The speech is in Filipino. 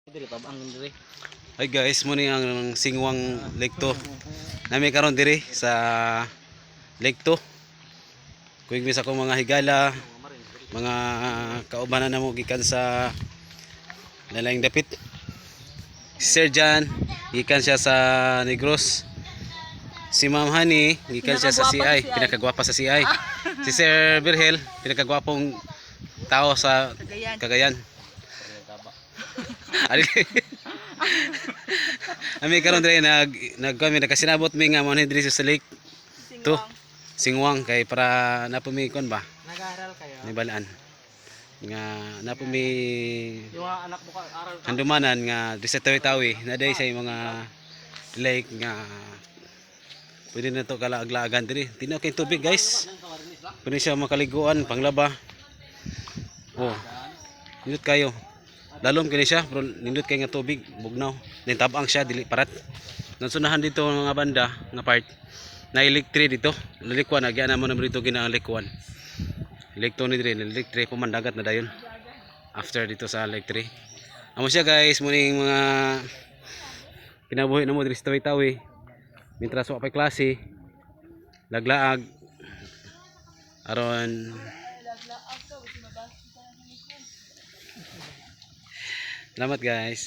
Hi guys, muna ang Singwang Lake 2. Nami karon diri sa Lake 2. Kuig sa akong mga higala, mga kaubanan namo gikan sa Lalayng Dapit. Si Sir Jan, gikan siya sa Negros. Si Ma'am Honey, gikan siya sa CI, pinakagwapa sa CI. Si Sir Virgil, pinakagwapong tao sa Cagayan. Ami karon dire kami nakasinabot mi nga mo diri sa Lake to Singwang kay para napumikon ba nag-aaral kayo ni balaan nga napumi yung mga anak mo aral ka handumanan nga di sa tawi-tawi na day sa mga lake nga pwede na to kalaag-laagan diri tinaw kay tubig guys pwede siya makaliguan panglaba oh nindot kayo dalom kini siya pero nindot kay nga tubig bugnaw din tabang siya dili parat nansunahan dito nga banda nga part na electric dito lilikuan agya na mo naman dito ginalikuan electro ni dire electric pumandagat na dayon after dito sa electric amo siya guys muning mga kinabuhi na mo diri sa tawi-tawi mintras wa pay klase laglaag aron salamat guys.